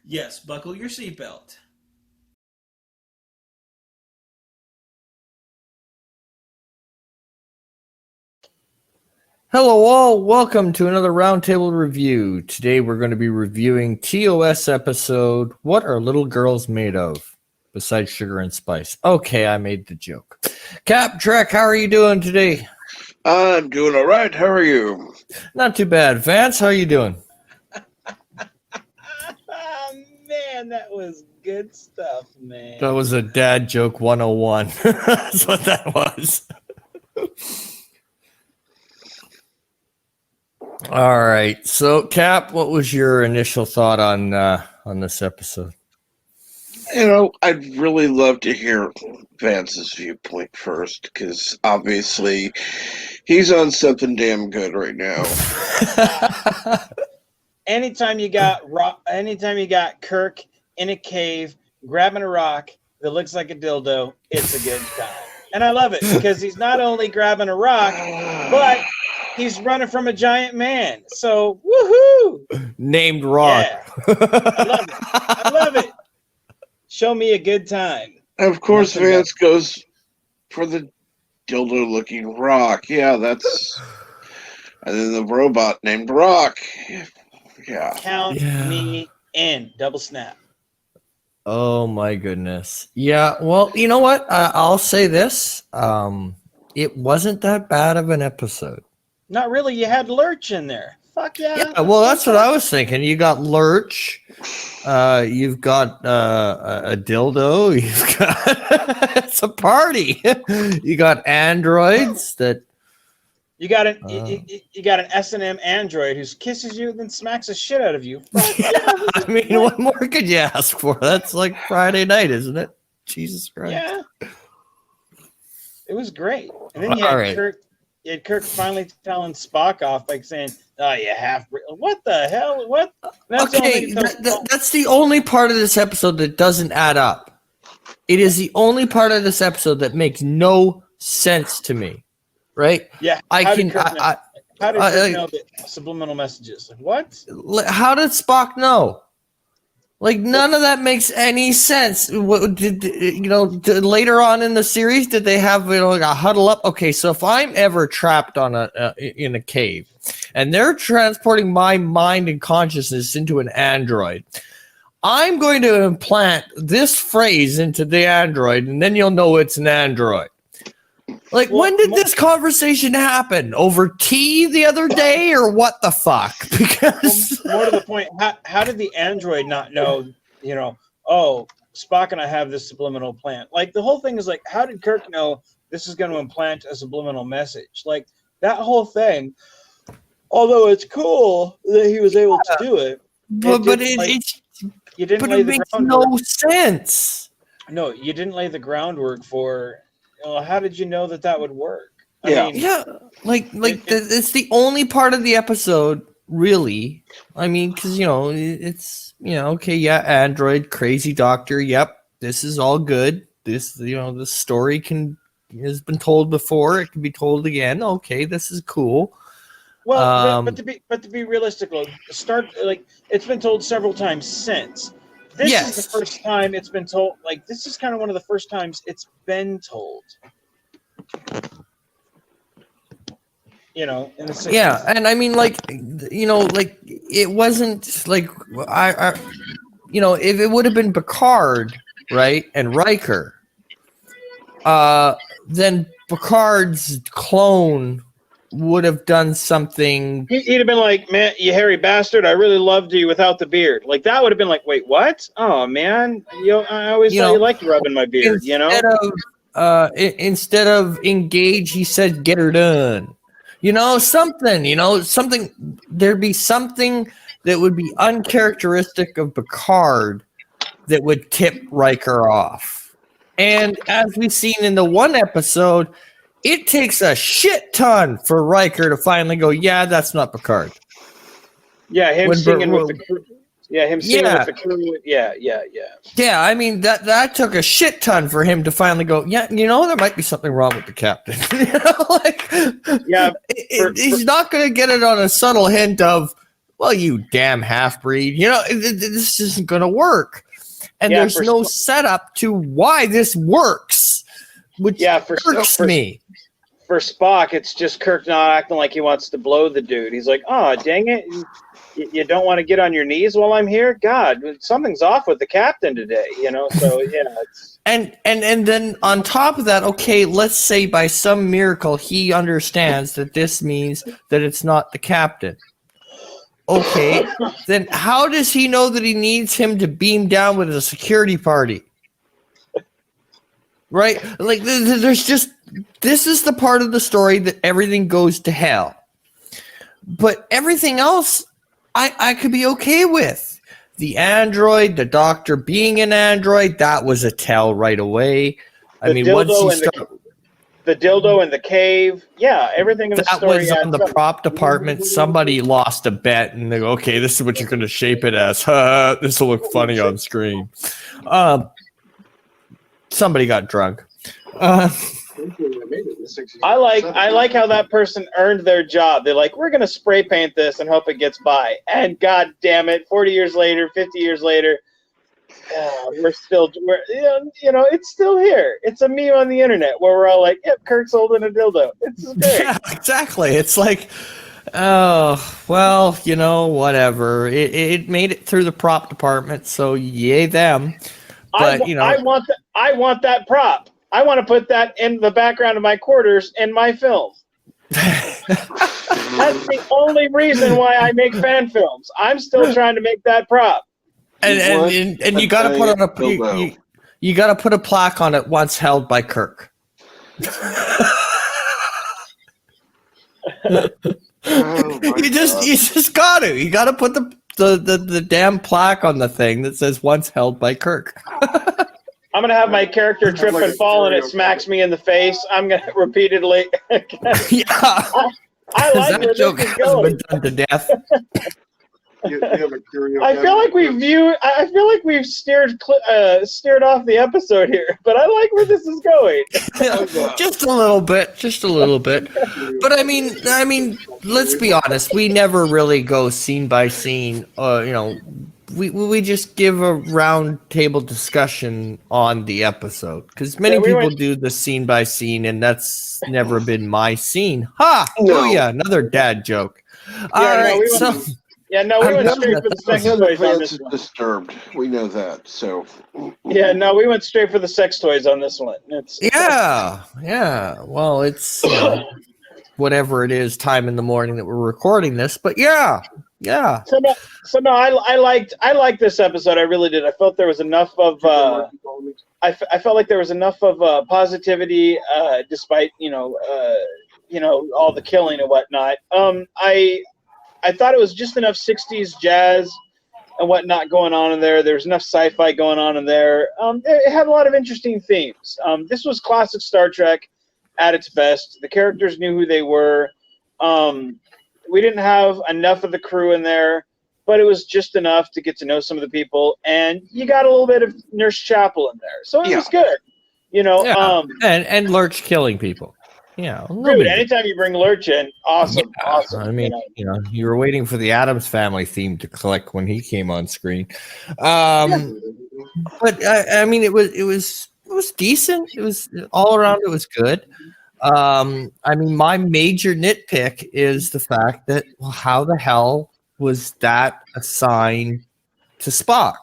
Yes, buckle your seatbelt. Hello all, welcome to another Roundtable Review. Today we're going to be reviewing TOS episode, What Are Little Girls Made Of? Besides sugar and spice. Okay, I made the joke. Cap, Trek, how are you doing today? I'm doing all right. How are you? Not too bad. Vance, how are you doing? Oh, man, that was good stuff, man. That was a dad joke 101. That's what that was. All right. So, Cap, what was your initial thought on this episode? You know, I'd really love to hear Vance's viewpoint first, because obviously he's on something damn good right now. Anytime you got Kirk in a cave grabbing a rock that looks like a dildo, it's a good time. And I love it because he's not only grabbing a rock, but he's running from a giant man. So, woohoo! Named Rock. Yeah. I love it. I love it. Show me a good time. Of course, Nothing Vance goes for the dildo-looking rock. Yeah, that's... And then the robot named Rock. Yeah. Count me in. Double snap. Oh my goodness. Yeah, well, you know what? I'll say this. It wasn't that bad of an episode. Not really. You had Lurch in there. Fuck yeah. Yeah, well, that's what I was thinking. You got Lurch. You've got a dildo. You've got it's a party. You got androids that You got an you got an S&M android who kisses you and then smacks the shit out of you. I mean, what more could you ask for? That's like Friday night, isn't it? Jesus Christ. Yeah. It was great. And then you had Kirk finally telling Spock off by saying, "Oh, you half. What the hell? What?" Okay, that's the only part of this episode that doesn't add up. It is the only part of this episode that makes no sense to me. Right? Yeah. How did Kirk know the subliminal messages? Like, what? How did Spock know? Like, none of that makes any sense. What did later on in the series, did they have like a huddle up? Okay, so if I'm ever trapped on in a cave, and they're transporting my mind and consciousness into an android, I'm going to implant this phrase into the android, and then you'll know it's an android. Like, when did this conversation happen? Over tea the other day, or what the fuck? Because more to the point, how did the android not know? Oh, Spock and I have this subliminal plant. Like, the whole thing is like, how did Kirk know this is going to implant a subliminal message? Like, that whole thing. Although it's cool that he was able to do it, it makes no sense. No, you didn't lay the groundwork for. How did you know that would work? It's the only part of the episode, really. I mean, because it's okay, yeah, android, crazy doctor. Yep, this is all good. This, the story has been told before. It can be told again. Okay, this is cool. Well, but to be realistic, it's been told several times since. This is the first time it's been told. Like, this is kind of one of the first times it's been told. In the 60s. Yeah, and I mean, it wasn't like if it would have been Picard, right, and Riker, then Picard's clone would have done something. He'd have been like, "Man, you hairy bastard! I really loved you without the beard." Like, that would have been like, "Wait, what? Oh man, I always thought you liked rubbing my beard." Instead of engage, he said, "Get her done." Something. There'd be something that would be uncharacteristic of Picard that would tip Riker off. And as we've seen in the one episode, it takes a shit ton for Riker to finally go, yeah, that's not Picard. Yeah, him singing with the crew. Yeah, him singing with the crew. Yeah. Yeah, I mean, that took a shit ton for him to finally go, yeah, there might be something wrong with the captain. He's not going to get it on a subtle hint of, well, you damn half-breed, this isn't going to work. And Yeah, there's for no Sp- setup to why this works, which irks me. For Spock, it's just Kirk not acting like he wants to blow the dude. He's like, oh, dang it. You don't want to get on your knees while I'm here? God, something's off with the captain today, So, it's... And then on top of that, okay, let's say by some miracle he understands that this means that it's not the captain. Okay, then how does he know that he needs him to beam down with a security party? Right? Like, there's just, this is the part of the story that everything goes to hell. But everything else, I could be okay with. The android, the doctor being an android, that was a tell right away. I mean, once you start... The dildo in the cave. Yeah, everything in the story. That was on the prop department. Somebody lost a bet, and they go, okay, this is what you're going to shape it as. This will look funny on screen. Somebody got drunk. I like how that person earned their job. They're like, we're going to spray paint this and hope it gets by. And God damn it, 40 years later, 50 years later, it's still here. It's a meme on the internet where we're all like, yep, Kirk's holding a dildo. It's great. Yeah, exactly. It's like, oh, well, whatever. It made it through the prop department, so yay them. But, I want that prop. I want to put that in the background of my quarters in my film. That's the only reason why I make fan films. I'm still trying to make that prop. And you got to put on you got to put a plaque on it once held by Kirk. You just got to. You got to put the damn plaque on the thing that says once held by Kirk. I'm going to have my character trip and fall and it smacks me in the face. I'm going to repeatedly. Yeah. I like that joke has been done to death. I feel like we've steered off the episode here, but I like where this is going. Just a little bit. But I mean, let's be honest. We never really go scene by scene. We just give a round table discussion on the episode because many people do the scene by scene, and that's never been my scene. Ha! No. Oh yeah, another dad joke. Yeah, we went straight for the sex toys on this one. Disturbed. We know that. So. Yeah, no, we went straight for the sex toys on this one. Yeah. Well, it's whatever it is, time in the morning that we're recording this, but yeah. So no, I liked this episode. I really did. I felt there was enough of. I felt like there was enough of positivity, despite all the killing and whatnot. I thought it was just enough 60s jazz and whatnot going on in there. There was enough sci-fi going on in there. It had a lot of interesting themes. This was classic Star Trek at its best. The characters knew who they were. We didn't have enough of the crew in there, but it was just enough to get to know some of the people. And you got a little bit of Nurse Chapel in there. So it was good. And Lurch killing people. Yeah, dude. Anytime you bring Lurch in, awesome. I mean, you were waiting for the Addams Family theme to click when he came on screen. But I mean, it was decent. It was all around. It was good. I mean, my major nitpick is the fact that how the hell was that assigned to Spock?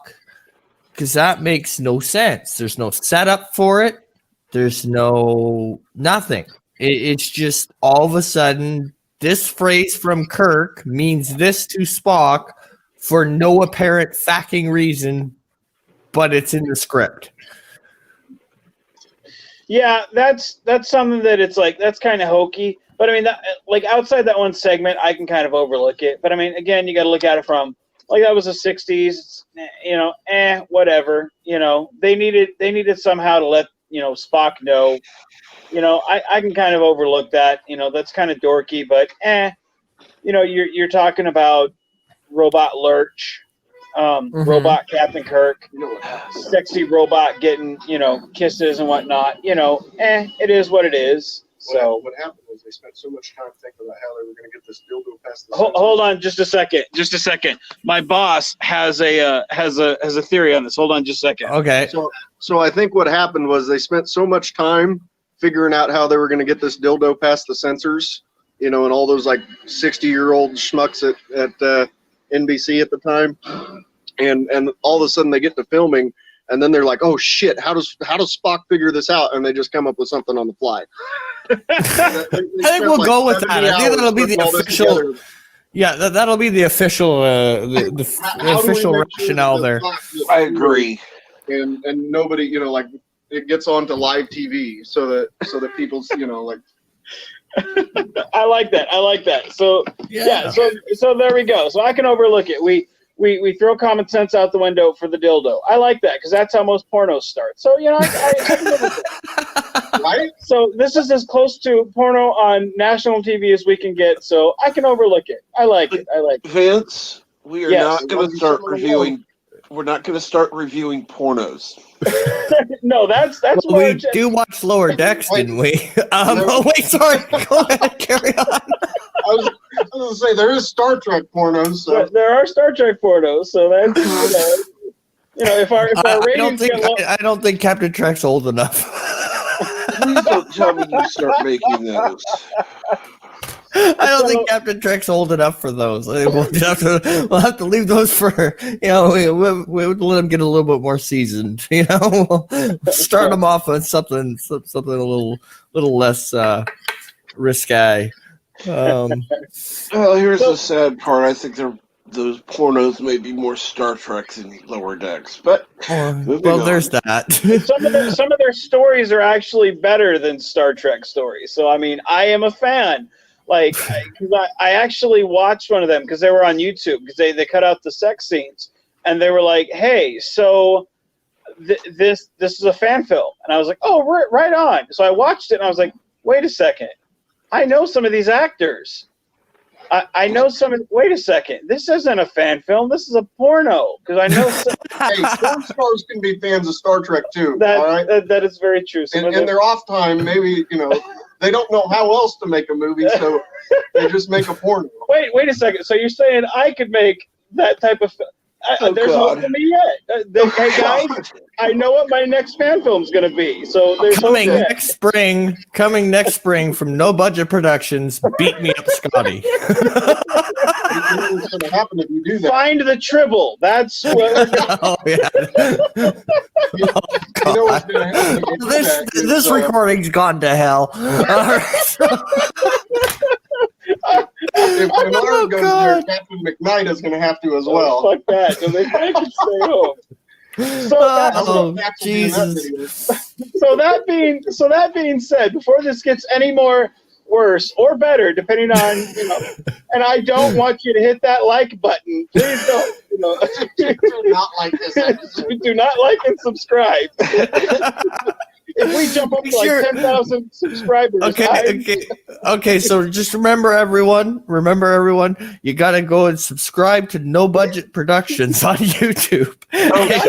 Because that makes no sense. There's no setup for it. There's nothing. It's just all of a sudden this phrase from Kirk means this to Spock for no apparent fucking reason, but it's in the script. Yeah, that's something that it's like that's kind of hokey. But I mean, outside that one segment, I can kind of overlook it. But I mean, again, you got to look at it from that was the '60s. Whatever. They needed somehow to let Spock know. I can kind of overlook that. That's kind of dorky, but you're talking about robot Lurch, robot Captain Kirk, sexy robot getting kisses and whatnot. It is what it is. So what happened was they spent so much time thinking about how they were going to get this dildo past the hold on just a second. My boss has a theory on this. Hold on just a second. Okay. So I think what happened was they spent so much time figuring out how they were going to get this dildo past the censors, and all those like 60-year-old schmucks at NBC at the time, and all of a sudden they get to filming, and then they're like, oh shit, how does Spock figure this out? And they just come up with something on the fly. I think we'll go with that. I think that'll be the official. Yeah, that'll be the official the official rationale there. I agree. And nobody, like it gets onto live TV so that people's, like. I like that. So yeah. So there we go. So I can overlook it. We throw common sense out the window for the dildo. I like that because that's how most pornos start. So I can live with that. Right. So this is as close to porno on national TV as we can get. So I can overlook it. I like it. Vince, we are not going to start reviewing. We're not going to start reviewing pornos. No, that's we do watch Lower Decks, didn't we? Oh wait, sorry. Go ahead, carry on. I was going to say there is Star Trek pornos. So. There are Star Trek pornos, so that's if our ratings I don't think Captain Trek's old enough. Please don't tell me you start making those. I don't think Captain Trek's old enough for those. We'll have to leave those for we'll let them get a little bit more seasoned. We'll start them off on something a little less risque. Well, here's the sad part. I think those pornos may be more Star Trek than Lower Decks, but there's that. some of their stories are actually better than Star Trek stories. So I mean, I am a fan. Like, I actually watched one of them because they were on YouTube because they cut out the sex scenes and they were like, hey, so this is a fan film, and I was like, oh, right on. So I watched it and I was like, wait a second, I know some of these actors. I know some. Wait a second, this isn't a fan film. This is a porno because I know. Hey, porn stars can be fans of Star Trek too. That is very true. In their off time, maybe they don't know how else to make a movie, so they just make a porno. Wait a second. So you're saying I could make that type of? There's hope for me yet. Hey guys, I know what my next fan film's going to be. So there's coming next spring from No Budget Productions. Beat Me Up, Scotty. What's going to happen if you do that? Find the Tribble. That's what. Oh yeah. You know what's going to happen? This recording's gone to hell. If Bernard goes there, Captain McKnight is going to have to as well. Fuck that. So they can stay home. Jesus. So that being said, before this gets any more worse or better, depending on and I don't want you to hit that like button. Please don't. Do not like this episode. Do not like and subscribe. If we jump up to like 10,000 subscribers. Okay. So just remember everyone, you got to go and subscribe to No Budget Productions on YouTube.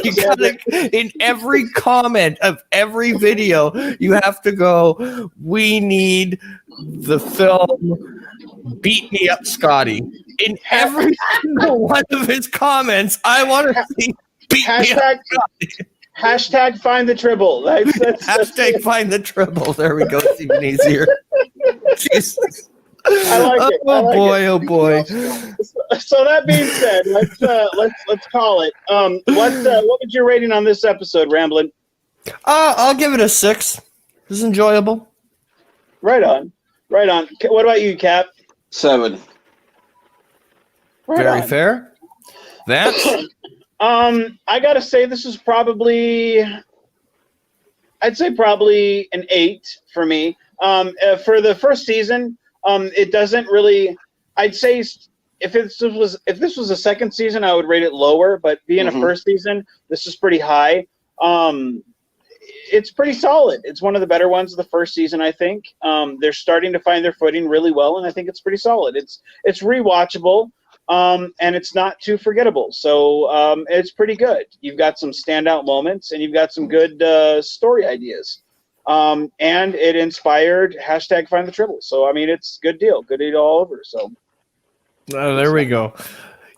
You gotta, in every comment of every video, you have to go, we need the film Beat Me Up, Scotty. In every single one of his comments, I want to see Beat Me Up, Scotty. Hashtag find the Tribble. Hashtag find the Tribble. There we go. It's even easier. Jesus. I like it. Oh boy. So that being said, let's call it. What was your rating on this episode, Ramblin'? I'll give it a 6. It was enjoyable. Right on. What about you, Cap? 7. Very fair. That's. I gotta say this is probably an 8 for me. For the first season, it doesn't really. I'd say if this was a second season, I would rate it lower. But being a first season, this is pretty high. It's pretty solid. It's one of the better ones of the first season, I think. They're starting to find their footing really well, and I think it's pretty solid. It's rewatchable. And it's not too forgettable. So it's pretty good. You've got some standout moments, and you've got some good story ideas. And it inspired hashtag Find the Tribbles. So I mean, it's good deal all over. So There we go.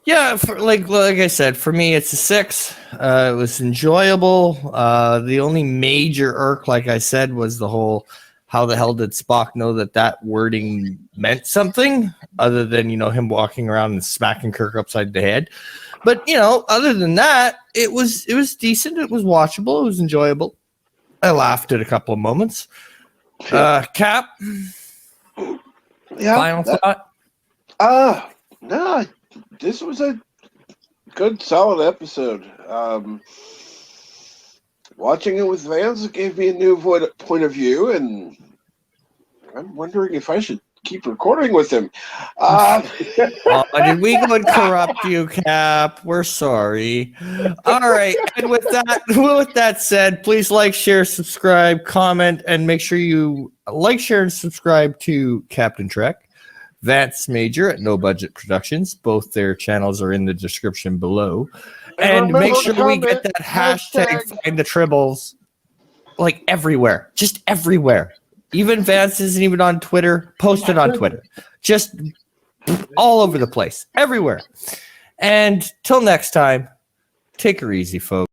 Yeah, like I said, for me, it's a 6. It was enjoyable. The only major irk, like I said, was the whole how the hell did Spock know that wording meant something other than, him walking around and smacking Kirk upside the head. But, other than that, it was decent. It was watchable. It was enjoyable. I laughed at a couple of moments. Cap, Yeah. final thought? No, this was a good, solid episode. Watching it with Vance gave me a new point of view, and I'm wondering if I should keep recording with him. Did we go and corrupt you, Cap? We're sorry. All right. And with that said, please like, share, subscribe, comment, and make sure you like, share, and subscribe to Captain Trek, Vance Major at No Budget Productions. Both their channels are in the description below. And make sure we get that hashtag Find the Tribbles like everywhere. Just everywhere. Even Vance isn't even on Twitter. Post it on Twitter. Just all over the place. Everywhere. And till next time, take her easy, folks.